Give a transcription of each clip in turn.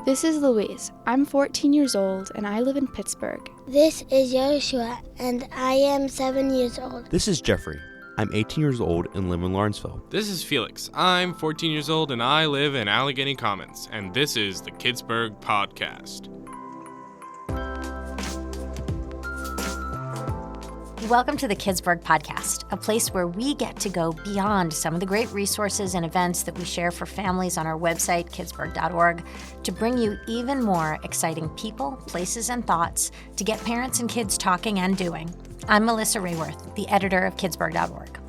This is Louise. I'm 14 years old and I live in Pittsburgh. This is Joshua and I am 7 years old. This is Jeffrey. I'm 18 years old and live in Lawrenceville. This is Felix. I'm 14 years old and I live in Allegheny Commons. And this is the Pittsburgh Podcast. Welcome to the Pittsburgh Podcast, a place where we get to go beyond some of the great resources and events that we share for families on our website, pittsburgh.org, to bring you even more exciting people, places, and thoughts to get parents and kids talking and doing. I'm Melissa Rayworth, the editor of pittsburgh.org.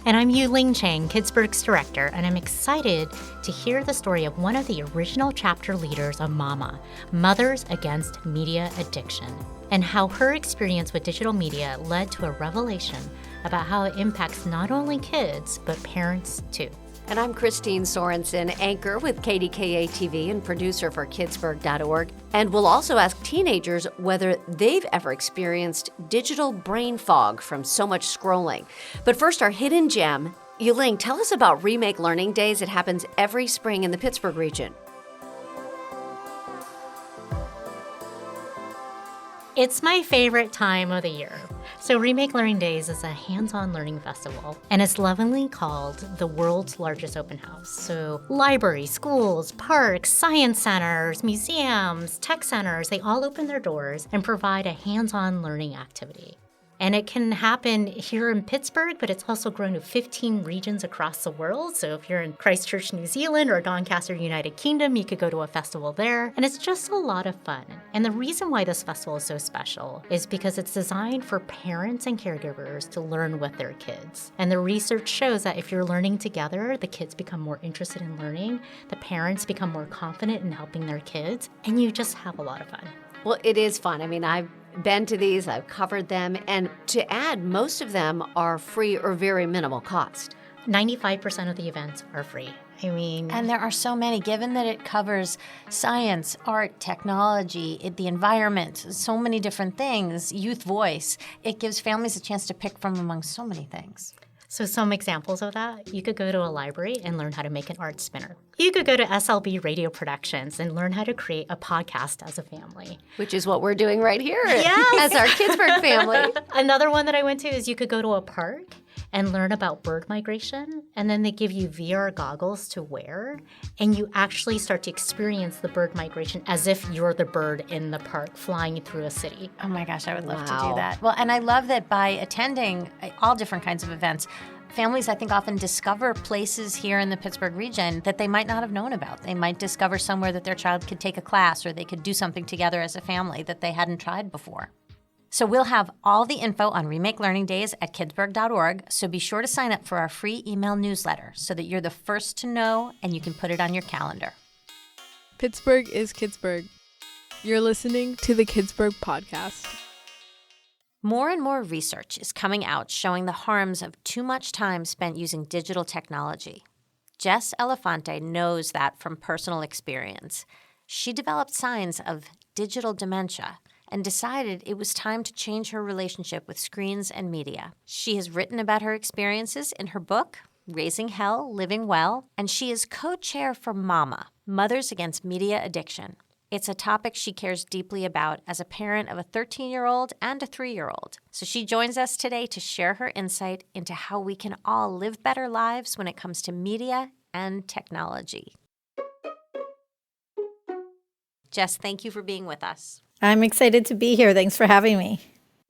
And I'm Yu-Ling Cheng, Pittsburgh's director, and I'm excited to hear the story of one of the original chapter leaders of MAMA, Mothers Against Media Addiction, and how her experience with digital media led to a revelation about how it impacts not only kids, but parents too. And I'm Kristine Sorensen, anchor with KDKA-TV and producer for Pittsburgh.org. And we'll also ask teenagers whether they've ever experienced digital brain fog from so much scrolling. But first, our hidden gem. Yu-Ling, tell us about Remake Learning Days. It happens every spring in the Pittsburgh region. It's my favorite time of the year. So Remake Learning Days is a hands-on learning festival, and it's lovingly called the world's largest open house. So libraries, schools, parks, science centers, museums, tech centers, they all open their doors and provide a hands-on learning activity. And it can happen here in Pittsburgh, but it's also grown to 15 regions across the world. So if you're in Christchurch, New Zealand, or Doncaster, United Kingdom, you could go to a festival there. And it's just a lot of fun. And the reason why this festival is so special is because it's designed for parents and caregivers to learn with their kids. And the research shows that if you're learning together, the kids become more interested in learning, the parents become more confident in helping their kids, and you just have a lot of fun. Well, it is fun. I mean, I've been to these, I've covered them, and to add, most of them are free or very minimal cost. 95% of the events are free. And there are so many, given that it covers science, art, technology, the environment, so many different things, youth voice. It gives families a chance to pick from among so many things. So some examples of that, you could go to a library and learn how to make an art spinner. You could go to SLB Radio Productions and learn how to create a podcast as a family. Which is what we're doing right here Yes. as our Pittsburgh family. Another one that I went to is you could go to a park and learn about bird migration, and then they give you VR goggles to wear, and you actually start to experience the bird migration as if you're the bird in the park flying through a city. Oh my gosh, I would love to Wow. do that. Well, and I love that by attending all different kinds of events, families, I think, often discover places here in the Pittsburgh region that they might not have known about. They might discover somewhere that their child could take a class or they could do something together as a family that they hadn't tried before. So we'll have all the info on Remake Learning Days at pittsburgh.org, so be sure to sign up for our free email newsletter so that you're the first to know and you can put it on your calendar. Pittsburgh is Pittsburgh. You're listening to the Pittsburgh Podcast. More and more research is coming out showing the harms of too much time spent using digital technology. Jess Elefante knows that from personal experience. She developed signs of digital dementia and decided it was time to change her relationship with screens and media. She has written about her experiences in her book, Raising Hell, Living Well, and she is co-chair for MAMA, Mothers Against Media Addiction. It's a topic she cares deeply about as a parent of a 13-year-old and a 3-year-old. So she joins us today to share her insight into how we can all live better lives when it comes to media and technology. Jess, thank you for being with us. I'm excited to be here. Thanks for having me.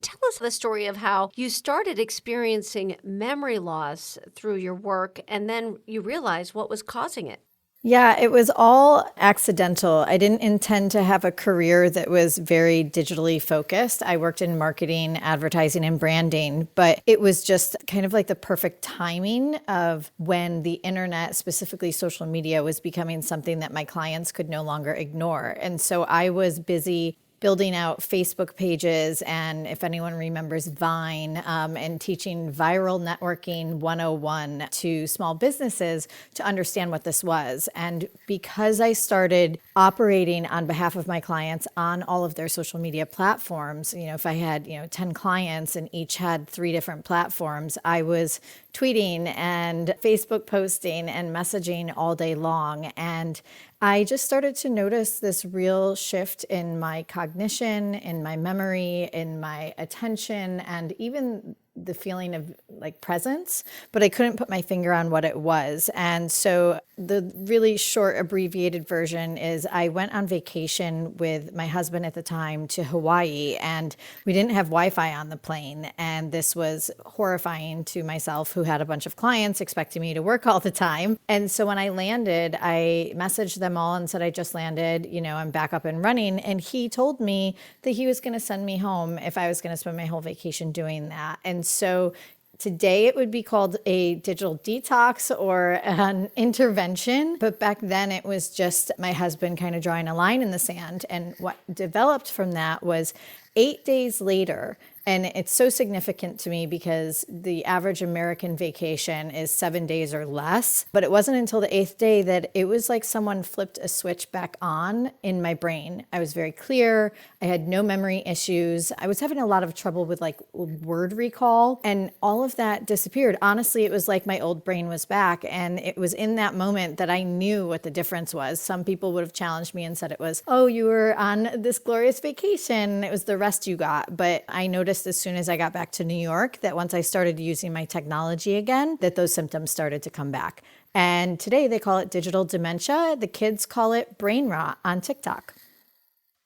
Tell us the story of how you started experiencing memory loss through your work, and then you realized what was causing it. Yeah, it was all accidental. I didn't intend to have a career that was very digitally focused. I worked in marketing, advertising, and branding, but it was just kind of like the perfect timing of when the internet, specifically social media, was becoming something that my clients could no longer ignore. And so I was busy building out Facebook pages, and if anyone remembers Vine, and teaching viral networking 101 to small businesses to understand what this was. And because I started operating on behalf of my clients on all of their social media platforms, if I had, 10 clients and each had 3 different platforms, I was tweeting and Facebook posting and messaging all day long. And I just started to notice this real shift in my cognition, in my memory, in my attention, and even the feeling of like presence, but I couldn't put my finger on what it was. And so the really short abbreviated version is I went on vacation with my husband at the time to Hawaii, and we didn't have Wi-Fi on the plane. And this was horrifying to myself, who had a bunch of clients expecting me to work all the time. And so when I landed, I messaged them all and said, I just landed, I'm back up and running. And he told me that he was going to send me home if I was going to spend my whole vacation doing that. And so today it would be called a digital detox or an intervention. But back then it was just my husband kind of drawing a line in the sand. And what developed from that was 8 days later. And it's so significant to me because the average American vacation is 7 days or less. But it wasn't until the 8th day that it was like someone flipped a switch back on in my brain. I was very clear. I had no memory issues. I was having a lot of trouble with like word recall, and all of that disappeared. Honestly, it was like my old brain was back. And it was in that moment that I knew what the difference was. Some people would have challenged me and said it was, oh, you were on this glorious vacation. It was the rest you got. But I noticed as soon as I got back to New York that once I started using my technology again, that those symptoms started to come back. And today they call it digital dementia. The kids call it brain rot on TikTok.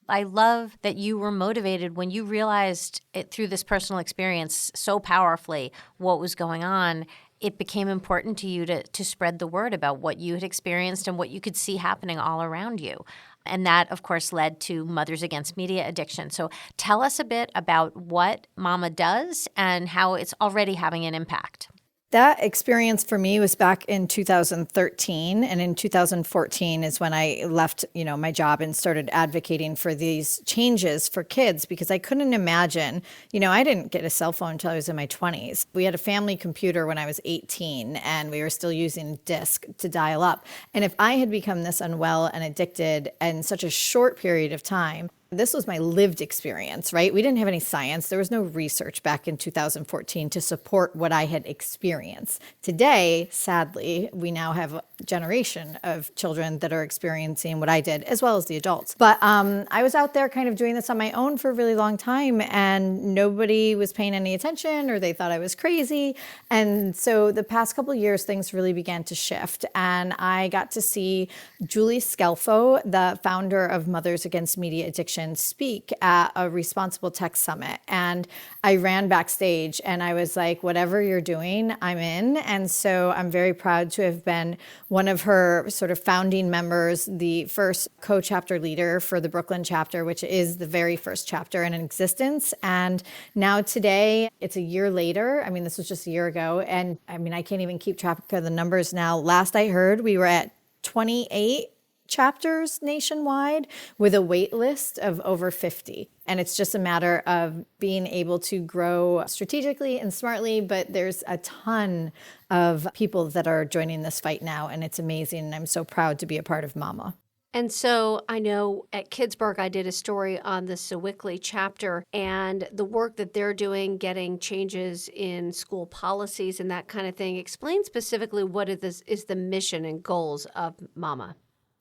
I love that you were motivated when you realized it through this personal experience so powerfully what was going on. It became important to you to spread the word about what you had experienced and what you could see happening all around you. And that, of course, led to Mothers Against Media Addiction. So tell us a bit about what Mama does and how it's already having an impact. That experience for me was back in 2013. And in 2014 is when I left, my job and started advocating for these changes for kids, because I couldn't imagine, I didn't get a cell phone until I was in my 20s. We had a family computer when I was 18, and we were still using disk to dial up. And if I had become this unwell and addicted in such a short period of time, this was my lived experience, right? We didn't have any science. There was no research back in 2014 to support what I had experienced. Today, sadly, we now have a generation of children that are experiencing what I did, as well as the adults. But I was out there kind of doing this on my own for a really long time, and nobody was paying any attention, or they thought I was crazy. And so the past couple of years, things really began to shift. And I got to see Julie Scelfo, the founder of Mothers Against Media Addiction, speak at a Responsible Tech Summit. And I ran backstage and I was like, whatever you're doing, I'm in. And so I'm very proud to have been one of her sort of founding members, the first co-chapter leader for the Brooklyn chapter, which is the very first chapter in existence. And now today, it's a year later. I mean, this was just a year ago. And I mean, I can't even keep track of the numbers now. Last I heard, we were at 28 chapters nationwide with a wait list of over 50. And it's just a matter of being able to grow strategically and smartly, but there's a ton of people that are joining this fight now, and it's amazing. And I'm so proud to be a part of Mama. And so I know at Pittsburgh, I did a story on the Sewickley chapter and the work that they're doing, getting changes in school policies and that kind of thing. Explain specifically what is the mission and goals of Mama.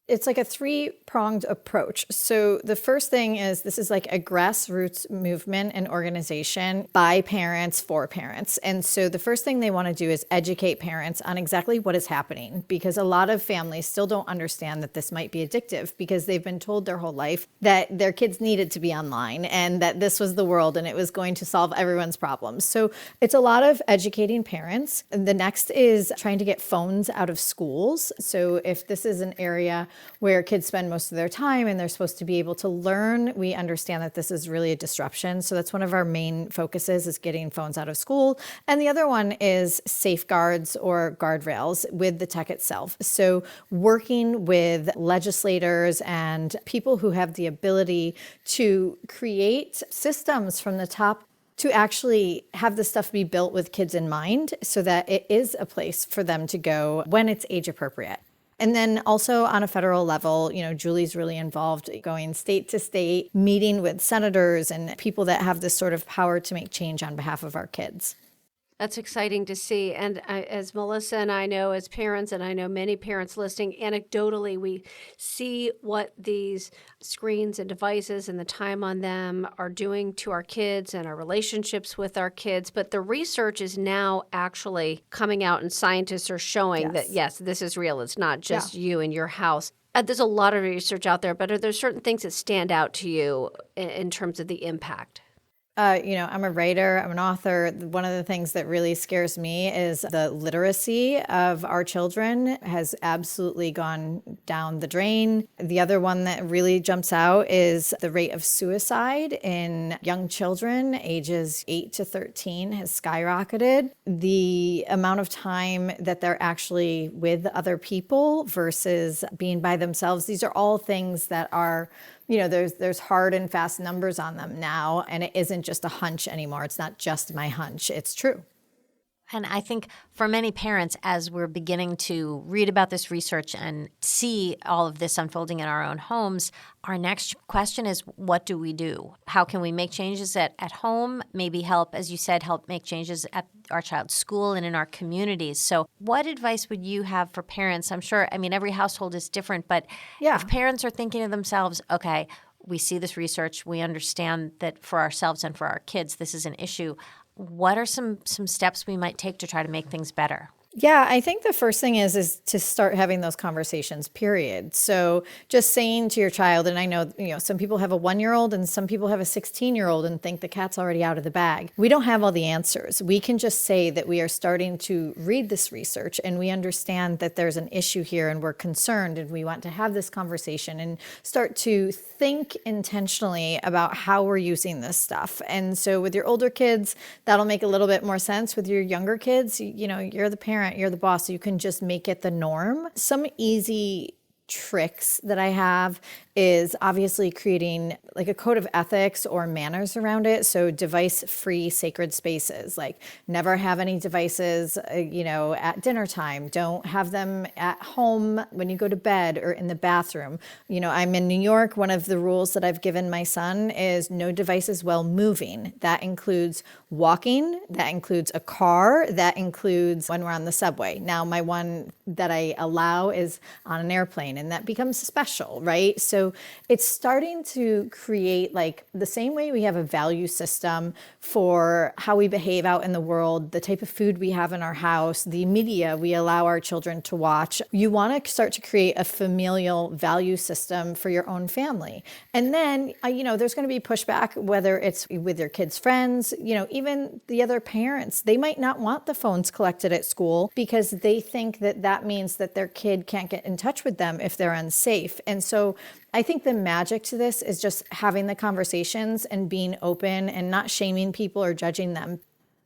It's like a 3-pronged approach. So the first thing is this is like a grassroots movement and organization by parents for parents. And so the first thing they want to do is educate parents on exactly what is happening, because a lot of families still don't understand that this might be addictive, because they've been told their whole life that their kids needed to be online and that this was the world and it was going to solve everyone's problems. So it's a lot of educating parents. The next is trying to get phones out of schools. So if this is an area where kids spend most of their time and they're supposed to be able to learn. We understand that this is really a disruption. So that's one of our main focuses, is getting phones out of school. And the other one is safeguards or guardrails with the tech itself. So working with legislators and people who have the ability to create systems from the top to actually have this stuff be built with kids in mind so that it is a place for them to go when it's age appropriate. And then also on a federal level, Julie's really involved going state to state, meeting with senators and people that have this sort of power to make change on behalf of our kids. That's exciting to see. And as Melissa and I know as parents, and I know many parents listening, anecdotally, we see what these screens and devices and the time on them are doing to our kids and our relationships with our kids. But the research is now actually coming out, and scientists are showing that, yes, this is real. It's not just you in your house. There's a lot of research out there, but are there certain things that stand out to you in terms of the impact? I'm a writer, I'm an author. One of the things that really scares me is the literacy of our children has absolutely gone down the drain. The other one that really jumps out is the rate of suicide in young children, ages 8 to 13, has skyrocketed. The amount of time that they're actually with other people versus being by themselves, these are all things that are there's hard and fast numbers on them now, and it isn't just a hunch anymore. It's not just my hunch. It's true. And I think for many parents, as we're beginning to read about this research and see all of this unfolding in our own homes, our next question is, what do we do? How can we make changes at home? Maybe help, as you said, help make changes at our child's school and in our communities. So what advice would you have for parents? I'm sure, every household is different, but if parents are thinking to themselves, okay, we see this research, we understand that for ourselves and for our kids, this is an issue. What are some steps we might take to try to make things better? Yeah, I think the first thing is to start having those conversations, period. So just saying to your child, and I know, some people have a 1-year-old and some people have a 16-year-old and think the cat's already out of the bag. We don't have all the answers. We can just say that we are starting to read this research and we understand that there's an issue here and we're concerned and we want to have this conversation and start to think intentionally about how we're using this stuff. And so with your older kids, that'll make a little bit more sense. With your younger kids, you're the parent. You're the boss, so you can just make it the norm. Some easy tricks that I have is obviously creating like a code of ethics or manners around it. So device-free sacred spaces, like never have any devices, at dinner time. Don't have them at home when you go to bed or in the bathroom. I'm in New York. One of the rules that I've given my son is no devices while moving. That includes walking. That includes a car. That includes when we're on the subway. Now, my one that I allow is on an airplane, and that becomes special, right? So it's starting to create like the same way we have a value system for how we behave out in the world, the type of food we have in our house, the media we allow our children to watch. You want to start to create a familial value system for your own family. And then, there's going to be pushback, whether it's with your kids' friends, even the other parents. They might not want the phones collected at school because they think that means that their kid can't get in touch with them if they're unsafe. And so I think the magic to this is just having the conversations and being open and not shaming people or judging them.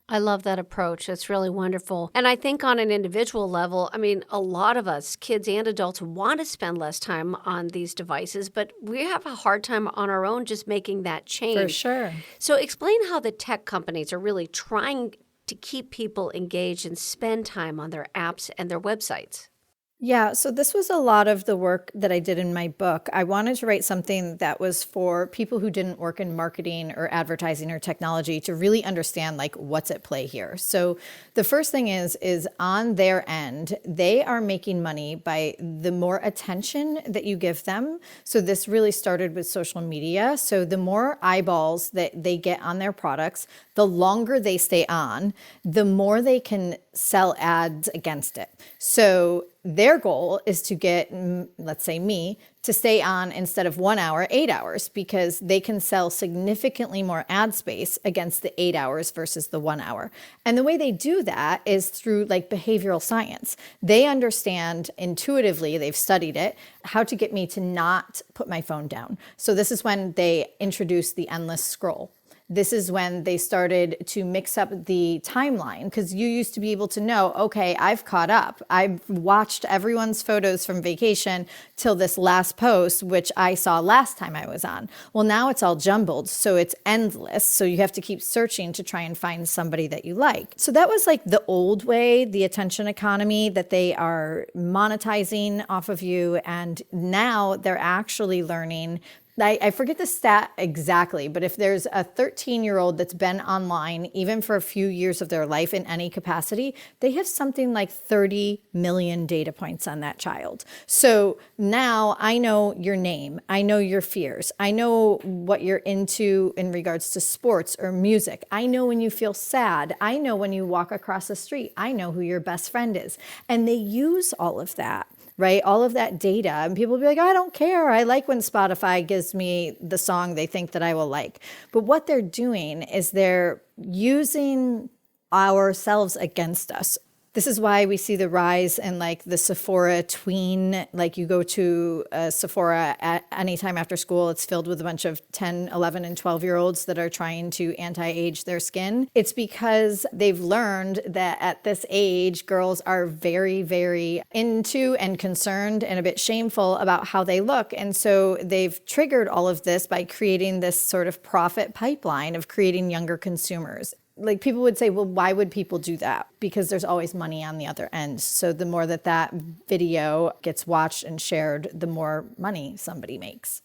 I love that approach. It's really wonderful. And I think on an individual level, a lot of us, kids and adults, want to spend less time on these devices, but we have a hard time on our own just making that change. For sure. So explain how the tech companies are really trying to keep people engaged and spend time on their apps and their websites. Yeah, so this was a lot of the work that I did in my book. I wanted to write something that was for people who didn't work in marketing or advertising or technology to really understand like what's at play here. So the first thing is on their end, they are making money by the more attention that you give them. So this really started with social media. So the more eyeballs that they get on their products, the longer they stay on, the more they can sell ads against it. So Their goal is to get, let's say me, to stay on instead of 1 hour, 8 hours, because they can sell significantly more ad space against the 8 hours versus the 1 hour. And the way they do that is through like behavioral science. They understand intuitively, they've studied it, how to get me to not put my phone down. So this is when they introduced the endless scroll. This is when they started to mix up the timeline, because you used to be able to know, okay, I've caught up. I've watched everyone's photos from vacation till this last post, which I saw last time I was on. Well, now it's all jumbled, so it's endless. So you have to keep searching to try and find somebody that you like. So that was like the old way, the attention economy that they are monetizing off of you. And now they're actually learning. I forget the stat exactly, but if there's a 13-year-old that's been online, even for a few years of their life in any capacity, they have something like 30 million data points on that child. So now I know your name. I know your fears. I know what you're into in regards to sports or music. I know when you feel sad. I know when you walk across the street. I know who your best friend is. And they use all of that. Right? All of that data. And people will be like, I don't care. I like when Spotify gives me the song they think that I will like. But what they're doing is they're using ourselves against us. This is why we see the rise in like the Sephora tween, like you go to Sephora at any time after school, it's filled with a bunch of 10, 11, and 12-year-olds that are trying to anti-age their skin. It's because they've learned that at this age, girls are very, very into and concerned and a bit shameful about how they look. And so they've triggered all of this by creating this sort of profit pipeline of creating younger consumers. Like people would say, well, why would people do that? Because there's always money on the other end. So the more that video gets watched and shared, the more money somebody makes.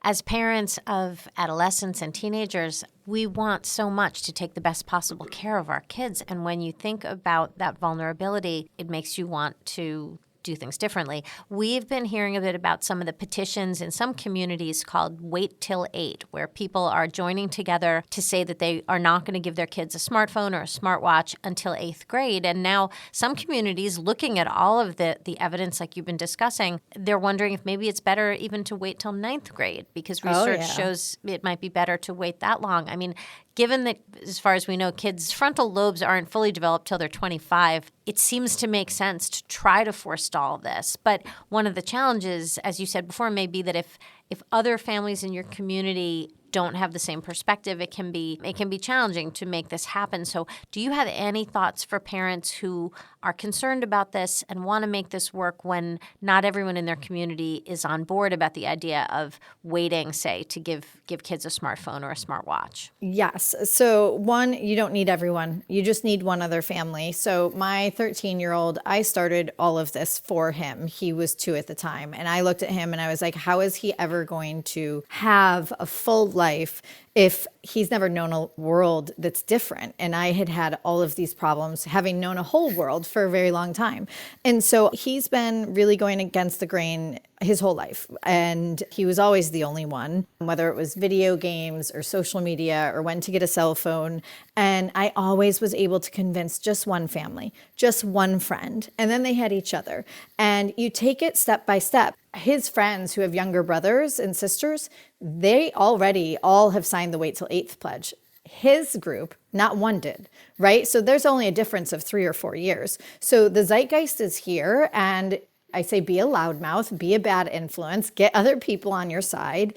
As parents of adolescents and teenagers, we want so much to take the best possible care of our kids. And when you think about that vulnerability, it makes you want to do things differently. We've been hearing a bit about some of the petitions in some communities called Wait Till 8, where people are joining together to say that they are not going to give their kids a smartphone or a smartwatch until 8th grade. And now some communities, looking at all of the evidence like you've been discussing, they're wondering if maybe it's better even to wait till 9th grade, because research shows it might be better to wait that long. I mean, given that, as far as we know, kids' frontal lobes aren't fully developed till they're 25, it seems to make sense to try to forestall this. But one of the challenges, as you said before, may be that if other families in your community don't have the same perspective, it can be challenging to make this happen. So do you have any thoughts for parents who are concerned about this and want to make this work when not everyone in their community is on board about the idea of waiting, say, to give kids a smartphone or a smartwatch? Yes. So one, you don't need everyone. You just need one other family. So my 13-year-old, I started all of this for him. He was 2 at the time. And I looked at him and I was like, how is he ever going to have a full life if he's never known a world that's different? And I had all of these problems having known a whole world for a very long time. And so he's been really going against the grain his whole life. And he was always the only one, whether it was video games or social media or when to get a cell phone. And I always was able to convince just one family, just one friend. And then they had each other. And you take it step by step. His friends who have younger brothers and sisters, they already all have signed the Wait Till 8th pledge. His group, not one did, right? So there's only a difference of 3 or 4 years. So the zeitgeist is here, and I say be a loudmouth, be a bad influence, get other people on your side,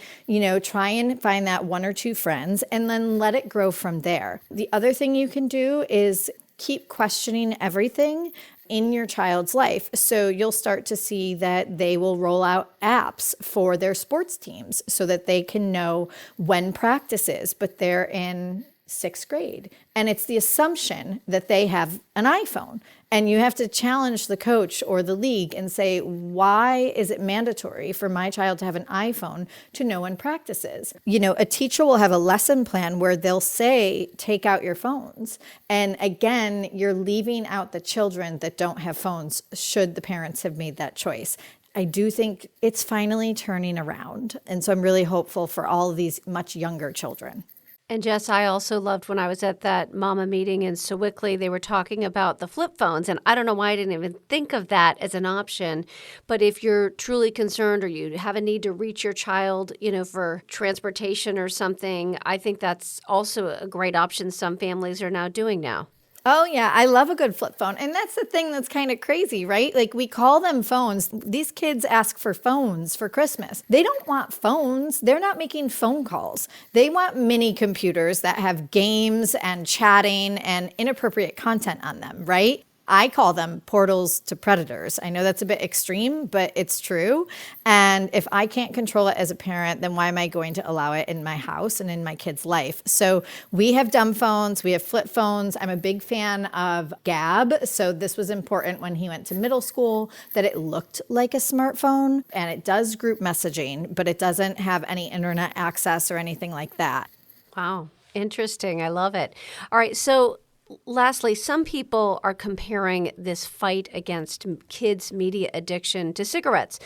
try and find that 1 or 2 friends, and then let it grow from there. The other thing you can do is keep questioning everything in your child's life. So you'll start to see that they will roll out apps for their sports teams so that they can know when practice is, but they're in 6th grade. And it's the assumption that they have an iPhone. And you have to challenge the coach or the league and say, why is it mandatory for my child to have an iPhone to know when practice is? A teacher will have a lesson plan where they'll say, take out your phones. And again, you're leaving out the children that don't have phones, should the parents have made that choice. I do think it's finally turning around. And so I'm really hopeful for all of these much younger children. And Jess, I also loved when I was at that mama meeting in Sewickley, they were talking about the flip phones. And I don't know why I didn't even think of that as an option. But if you're truly concerned or you have a need to reach your child, for transportation or something, I think that's also a great option some families are now doing now. Oh, yeah. I love a good flip phone. And that's the thing that's kind of crazy, right? Like, we call them phones. These kids ask for phones for Christmas. They don't want phones. They're not making phone calls. They want mini computers that have games and chatting and inappropriate content on them, right? I call them portals to predators. I know that's a bit extreme, but it's true. And if I can't control it as a parent, then why am I going to allow it in my house and in my kid's life? So we have dumb phones, we have flip phones. I'm a big fan of Gab. So this was important when he went to middle school, that it looked like a smartphone, and it does group messaging, but it doesn't have any internet access or anything like that. Wow. Interesting. I love it. All right. So lastly, some people are comparing this fight against kids' media addiction to cigarettes.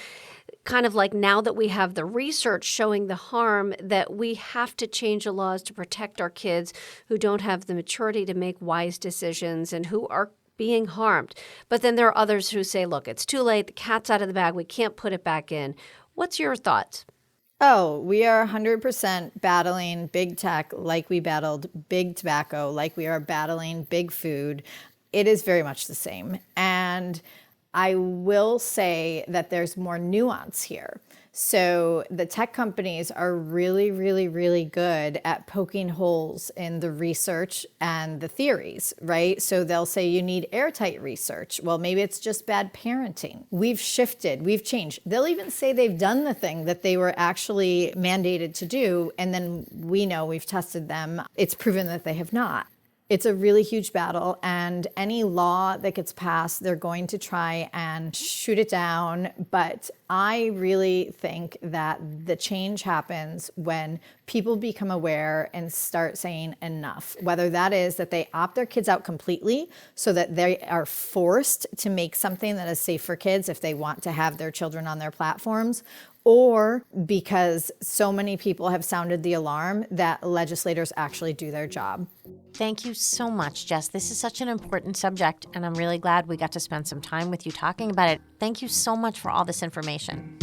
Kind of like, now that we have the research showing the harm, that we have to change the laws to protect our kids who don't have the maturity to make wise decisions and who are being harmed. But then there are others who say, look, it's too late. The cat's out of the bag. We can't put it back in. What's your thoughts? Oh, we are 100% battling big tech like we battled big tobacco, like we are battling big food. It is very much the same. And I will say that there's more nuance here. So the tech companies are really, really, really good at poking holes in the research and the theories, right? So they'll say you need airtight research. Well, maybe it's just bad parenting. We've shifted, we've changed. They'll even say they've done the thing that they were actually mandated to do, and then we know, we've tested them, it's proven that they have not. It's a really huge battle, and any law that gets passed, they're going to try and shoot it down. But I really think that the change happens when people become aware and start saying enough, whether that is that they opt their kids out completely so that they are forced to make something that is safe for kids if they want to have their children on their platforms, or because so many people have sounded the alarm that legislators actually do their job. Thank you so much, Jess. This is such an important subject, and I'm really glad we got to spend some time with you talking about it. Thank you so much for all this information.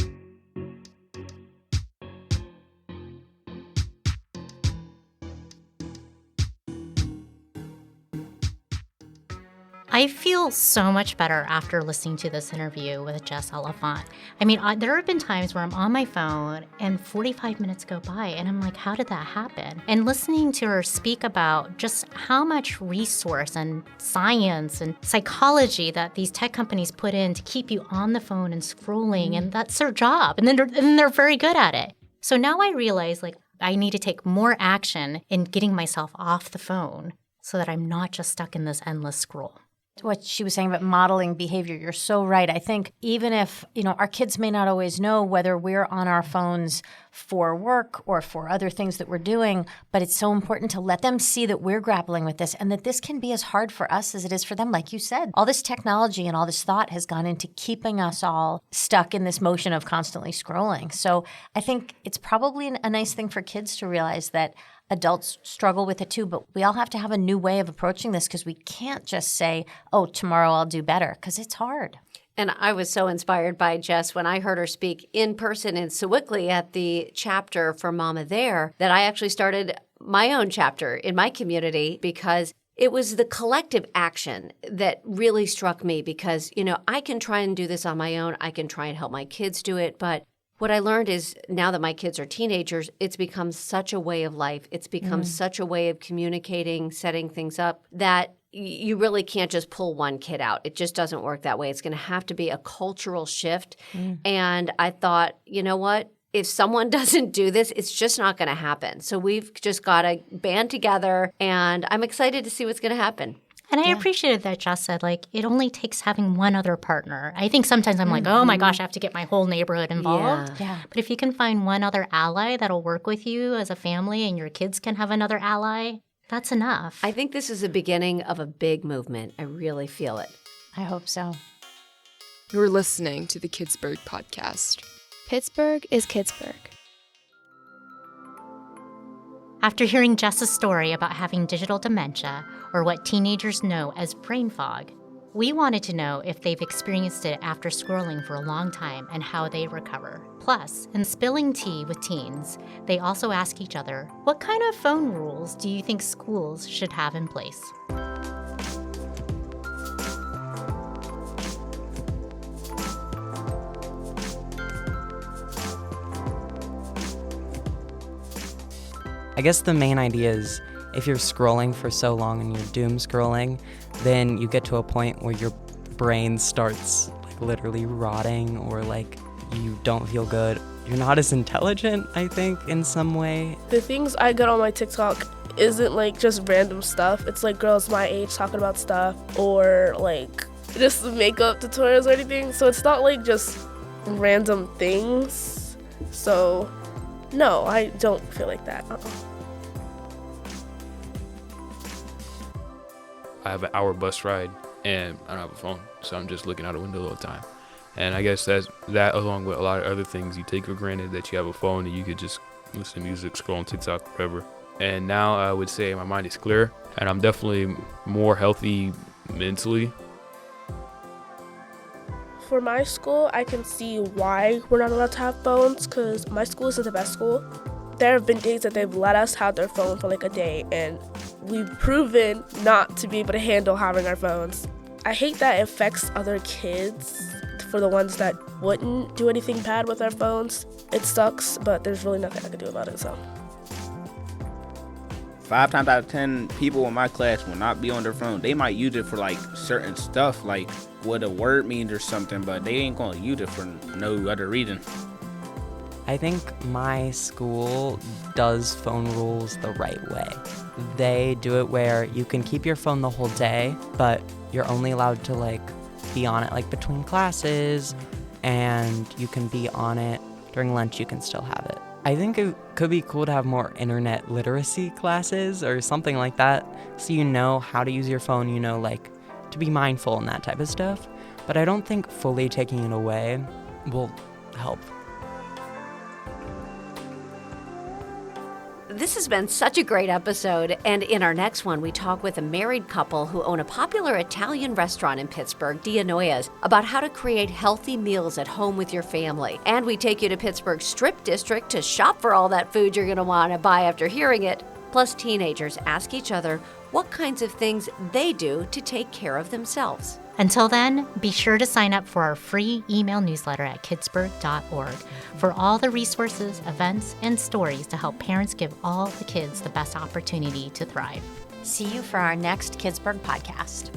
I feel so much better after listening to this interview with Jess Elefante. I mean, there have been times where I'm on my phone and 45 minutes go by and I'm like, how did that happen? And listening to her speak about just how much resource and science and psychology that these tech companies put in to keep you on the phone and scrolling, and that's their job. And then they're very good at it. So now I realize, like, I need to take more action in getting myself off the phone so that I'm not just stuck in this endless scroll. What she was saying about modeling behavior, you're so right. I think even if, our kids may not always know whether we're on our phones for work or for other things that we're doing, but it's so important to let them see that we're grappling with this and that this can be as hard for us as it is for them. Like you said, all this technology and all this thought has gone into keeping us all stuck in this motion of constantly scrolling. So I think it's probably a nice thing for kids to realize that adults struggle with it too, but we all have to have a new way of approaching this, because we can't just say, oh, tomorrow I'll do better, because it's hard. And I was so inspired by Jess when I heard her speak in person in Sewickley at the chapter for Mama There, that I actually started my own chapter in my community, because it was the collective action that really struck me. Because, I can try and do this on my own. I can try and help my kids do it, but what I learned is, now that my kids are teenagers, it's become such a way of life. It's become such a way of communicating, setting things up, that you really can't just pull one kid out. It just doesn't work that way. It's going to have to be a cultural shift. And I thought, you know what? If someone doesn't do this, it's just not going to happen. So we've just got to band together, and I'm excited to see what's going to happen. And I appreciated that Jess said, like, it only takes having one other partner. I think sometimes I'm like, oh my gosh, I have to get my whole neighborhood involved. Yeah. But if you can find one other ally that'll work with you as a family, and your kids can have another ally, that's enough. I think this is the beginning of a big movement. I really feel it. I hope so. You're listening to the Kidsburg podcast. Pittsburgh is Kidsburgh. After hearing Jess's story about having digital dementia, or what teenagers know as brain fog, we wanted to know if they've experienced it after scrolling for a long time and how they recover. Plus, in spilling tea with teens, they also ask each other, what kind of phone rules do you think schools should have in place? I guess the main idea is if you're scrolling for so long and you're doom scrolling, then you get to a point where your brain starts like literally rotting, or like you don't feel good. You're not as intelligent, I think, in some way. The things I get on my TikTok isn't like just random stuff. It's like girls my age talking about stuff, or like just makeup tutorials or anything. So it's not like just random things. So no, I don't feel like that. I have an hour bus ride and I don't have a phone, so I'm just looking out a window all the time. And I guess that along with a lot of other things you take for granted, that you have a phone and you could just listen to music, scroll on TikTok, whatever. And now I would say my mind is clear and I'm definitely more healthy mentally. For my school, I can see why we're not allowed to have phones, because my school isn't the best school. There have been days that they've let us have their phone for like a day, and we've proven not to be able to handle having our phones. I hate that it affects other kids, for the ones that wouldn't do anything bad with their phones. It sucks, but there's really nothing I can do about it, so. 5 times out of 10 people in my class will not be on their phone. They might use it for like certain stuff, like what a word means or something, but they ain't gonna use it for no other reason. I think my school does phone rules the right way. They do it where you can keep your phone the whole day, but you're only allowed to like be on it like between classes, and you can be on it during lunch, you can still have it. I think it could be cool to have more internet literacy classes or something like that, so you know how to use your phone, you know, like to be mindful and that type of stuff. But I don't think fully taking it away will help. This has been such a great episode, and in our next one, we talk with a married couple who own a popular Italian restaurant in Pittsburgh, Dia Noya's, about how to create healthy meals at home with your family. And we take you to Pittsburgh's Strip District to shop for all that food you're going to want to buy after hearing it. Plus, teenagers ask each other what kinds of things they do to take care of themselves. Until then, be sure to sign up for our free email newsletter at kidsburg.org for all the resources, events, and stories to help parents give all the kids the best opportunity to thrive. See you for our next Kidsburg podcast.